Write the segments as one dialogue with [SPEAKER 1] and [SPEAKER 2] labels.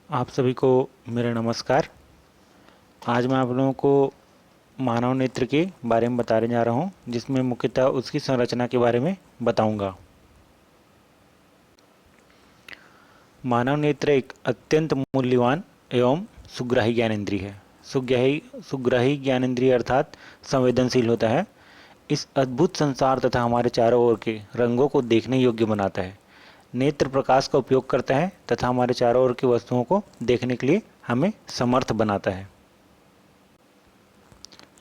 [SPEAKER 1] आप सभी को मेरा नमस्कार। आज मैं आप लोगों को मानव नेत्र के बारे में बताने जा रहा हूं, जिसमें मुख्यतः उसकी संरचना के बारे में बताऊंगा। मानव नेत्र एक अत्यंत मूल्यवान एवं सुग्राही ज्ञानेंद्रिय है। सुग्राही ज्ञानेंद्रिय अर्थात संवेदनशील होता है। इस अद्भुत संसार तथा हमारे चारों ओर के रंगों को देखने योग्य बनाता है। नेत्र प्रकाश का उपयोग करता है तथा हमारे चारों ओर की वस्तुओं को देखने के लिए हमें समर्थ बनाता है।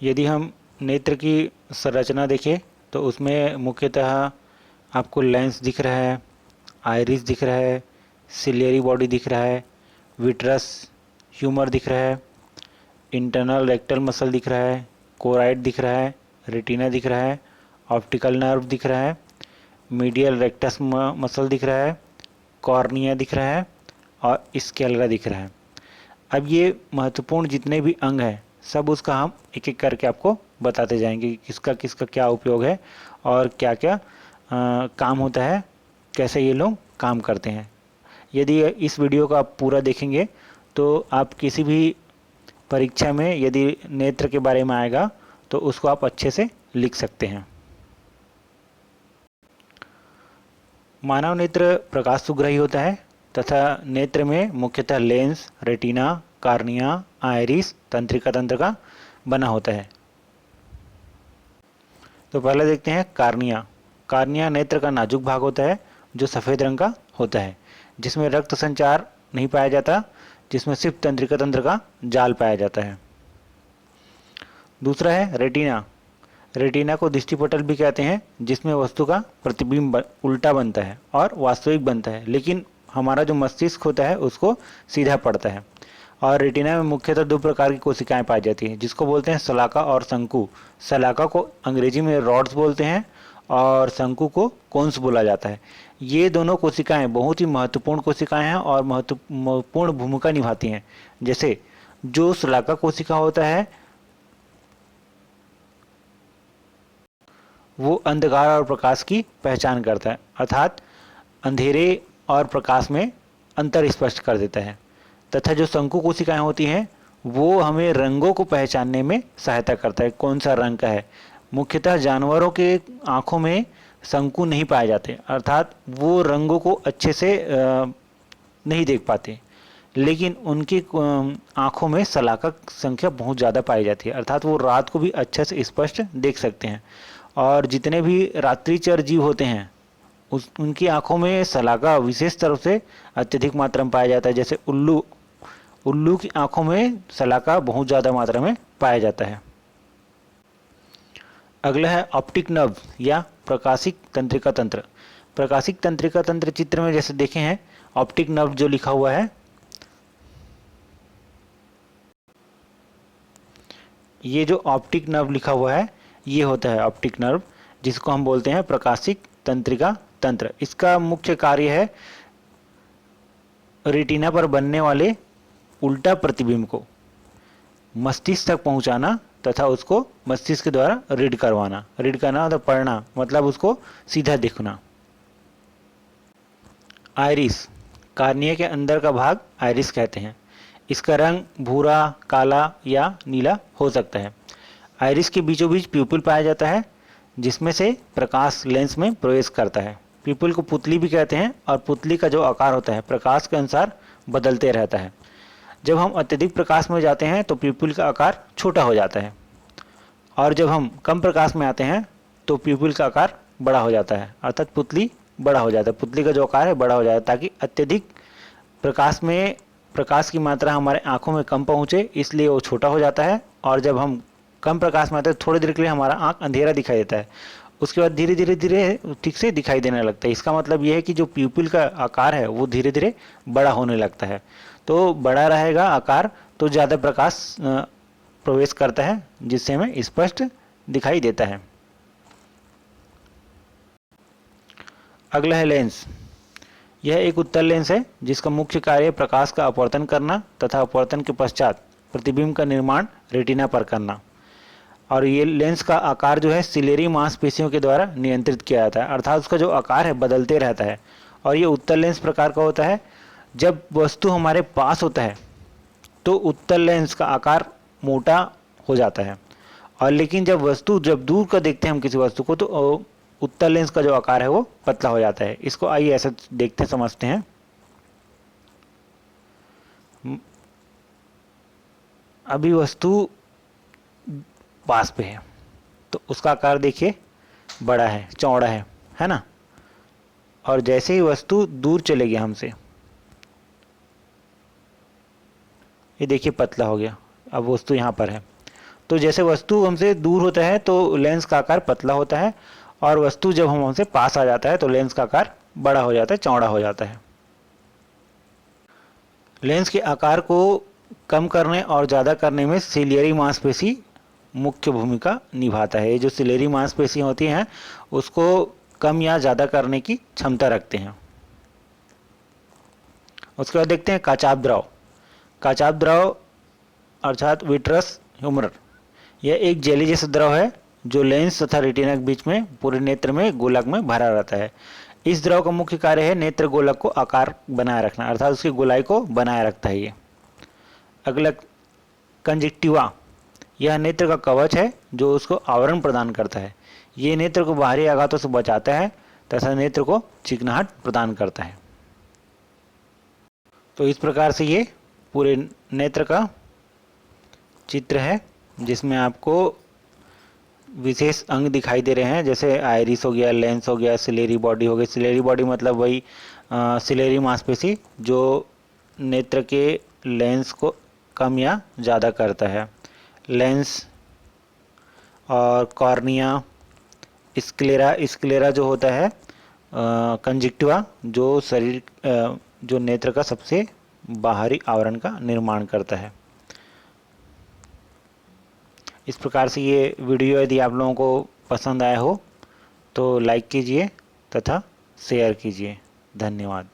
[SPEAKER 1] यदि हम नेत्र की संरचना देखें तो उसमें मुख्यतः आपको लेंस दिख रहा है, आइरिस दिख रहा है, सिलियरी बॉडी दिख रहा है, विट्रस ह्यूमर दिख रहा है, इंटरनल रेक्टल मसल दिख रहा है, कोराइड दिख रहा है, रेटिना दिख रहा है, ऑप्टिकल नर्व दिख रहा है, मीडियल रेक्टस मसल दिख रहा है, कॉर्निया दिख रहा है और स्केलेरा दिख रहा है। अब ये महत्वपूर्ण जितने भी अंग हैं सब उसका हम एक एक करके आपको बताते जाएंगे कि किसका किसका क्या उपयोग है और क्या क्या काम होता है, कैसे ये लोग काम करते हैं। यदि इस वीडियो को आप पूरा देखेंगे तो आप किसी भी परीक्षा में यदि नेत्र के बारे में आएगा तो उसको आप अच्छे से लिख सकते हैं। मानव नेत्र प्रकाश सुग्राही होता है तथा नेत्र में मुख्यतः लेंस, रेटिना, कार्निया, आइरिस, तंत्रिका तंत्र का बना होता है। तो पहले देखते हैं कार्निया। कार्निया नेत्र का नाजुक भाग होता है जो सफ़ेद रंग का होता है, जिसमें रक्त संचार नहीं पाया जाता, जिसमें सिर्फ तंत्रिका तंत्र का जाल पाया जाता है। दूसरा है रेटिना। रेटिना को दृष्टिपटल भी कहते हैं, जिसमें वस्तु का प्रतिबिंब उल्टा बनता है और वास्तविक बनता है, लेकिन हमारा जो मस्तिष्क होता है उसको सीधा पड़ता है। और रेटिना में मुख्यतः दो प्रकार की कोशिकाएं पाई जाती हैं, जिसको बोलते हैं शलाका और शंकु। शलाका को अंग्रेजी में रॉड्स बोलते हैं और शंकु को कोन्स बोला जाता है। ये दोनों कोशिकाएं बहुत ही महत्वपूर्ण कोशिकाएं हैं और महत्वपूर्ण भूमिका निभाती हैं। जैसे जो शलाका कोशिका होता है वो अंधकार और प्रकाश की पहचान करता है, अर्थात अंधेरे और प्रकाश में अंतर स्पष्ट कर देता है। तथा जो शंकु कोशिकाएं होती हैं वो हमें रंगों को पहचानने में सहायता करता है, कौन सा रंग का है। मुख्यतः जानवरों के आँखों में शंकु नहीं पाए जाते, अर्थात वो रंगों को अच्छे से नहीं देख पाते, लेकिन उनकी आँखों में शलाका संख्या बहुत ज़्यादा पाई जाती है, अर्थात वो रात को भी अच्छे से स्पष्ट देख सकते हैं। और जितने भी रात्रिचर जीव होते हैं उनकी आँखों में शलाका विशेष तरह से अत्यधिक मात्रा में पाया जाता है। जैसे उल्लू की आँखों में शलाका बहुत ज़्यादा मात्रा में पाया जाता है। अगला है ऑप्टिक नर्व या प्रकाशिक तंत्रिका तंत्र। प्रकाशिक तंत्रिका तंत्र चित्र में जैसे देखे हैं, ऑप्टिक नर्व जो लिखा हुआ है, ये जो ऑप्टिक नर्व लिखा हुआ है ये होता है ऑप्टिक नर्व, जिसको हम बोलते हैं प्रकाशिक तंत्रिका तंत्र। इसका मुख्य कार्य है रेटिना पर बनने वाले उल्टा प्रतिबिंब को मस्तिष्क तक पहुंचाना तथा उसको मस्तिष्क के द्वारा रीड करवाना। रीड करना मतलब पढ़ना, मतलब उसको सीधा दिखना। आइरिस, कार्निया के अंदर का भाग आइरिस कहते हैं। इसका रंग भूरा, काला या नीला हो सकता है। आइरिस के बीचों बीच प्यूपिल पाया जाता है, जिसमें से प्रकाश लेंस में प्रवेश करता है। प्यूपिल को पुतली भी कहते हैं और पुतली का जो आकार होता है प्रकाश के अनुसार बदलते रहता है। जब हम अत्यधिक प्रकाश में जाते हैं तो प्यूपिल का आकार छोटा हो जाता है, और जब हम कम प्रकाश में आते हैं तो प्यूपिल का आकार बड़ा हो जाता है, अर्थात पुतली बड़ा हो जाता है। पुतली का जो आकार है बड़ा हो जाता है, ताकि अत्यधिक प्रकाश की मात्रा हमारे आँखों में कम पहुँचे, इसलिए वो छोटा हो जाता है। और जब हम कम प्रकाश में आते हैं थोड़ी देर के लिए हमारा आँख अंधेरा दिखाई देता है, उसके बाद धीरे धीरे धीरे ठीक से दिखाई देने लगता है। इसका मतलब ये है कि जो प्यूपिल का आकार है वो धीरे धीरे बड़ा होने लगता है। तो बड़ा रहेगा आकार तो ज़्यादा प्रकाश प्रवेश करता है, जिससे हमें स्पष्ट दिखाई देता है। अगला है लेंस। यह एक उत्तल लेंस है जिसका मुख्य कार्य प्रकाश का अपवर्तन करना तथा अपवर्तन के पश्चात प्रतिबिंब का निर्माण रेटिना पर करना। और ये लेंस का आकार जो है सिलेरी मांसपेशियों के द्वारा नियंत्रित किया जाता है, अर्थात उसका जो आकार है बदलते रहता है। और ये उत्तल लेंस प्रकार का होता है जब वस्तु हमारे पास होता है तो उत्तल लेंस का आकार मोटा हो जाता है, और लेकिन जब दूर का देखते हैं हम किसी वस्तु को तो उत्तल लेंस का जो आकार है वो पतला हो जाता है। इसको आइए ऐसे देखते समझते हैं। अभी वस्तु पास पे है तो उसका आकार देखिए बड़ा है, चौड़ा है ना। और जैसे ही वस्तु दूर चलेगी हमसे, ये देखिए पतला हो गया। अब वस्तु यहाँ पर है, तो जैसे वस्तु हमसे दूर होता है तो लेंस का आकार पतला होता है, और वस्तु जब हम हमसे पास आ जाता है तो लेंस का आकार बड़ा हो जाता है, चौड़ा हो जाता है। लेंस के आकार को कम करने और ज़्यादा करने में सिलियरी मांसपेशी मुख्य भूमिका निभाता है। ये जो सिलियरी मांसपेशी होती हैं उसको कम या ज़्यादा करने की क्षमता रखते हैं। उसके बाद देखते हैं काचाभ द्रव। काचाभ द्रव अर्थात विट्रस ह्यूमरर, यह एक जेली जैसा द्रव है जो लेंस तथा रेटिना के बीच में पूरे नेत्र में गोलक में भरा रहता है। इस द्रव का मुख्य कार्य है नेत्र गोलक को आकार बनाए रखना, अर्थात उसकी गोलाई को बनाए रखता है ये। अगला कंजक्टिवा, यह नेत्र का कवच है जो उसको आवरण प्रदान करता है। ये नेत्र को बाहरी आघातों से बचाता है तथा नेत्र को चिकनाहट प्रदान करता है। तो इस प्रकार से ये पूरे नेत्र का चित्र है जिसमें आपको विशेष अंग दिखाई दे रहे हैं, जैसे आइरिस हो गया, लेंस हो गया, सिलेरी बॉडी हो गई। सिलेरी बॉडी मतलब वही सिलेरी मांसपेशी जो नेत्र के लेंस को कम या ज़्यादा करता है। लेंस और कॉर्निया, स्क्लेरा जो होता है, कंजक्टिवा जो जो नेत्र का सबसे बाहरी आवरण का निर्माण करता है। इस प्रकार से ये वीडियो यदि आप लोगों को पसंद आया हो तो लाइक कीजिए तथा शेयर कीजिए। धन्यवाद।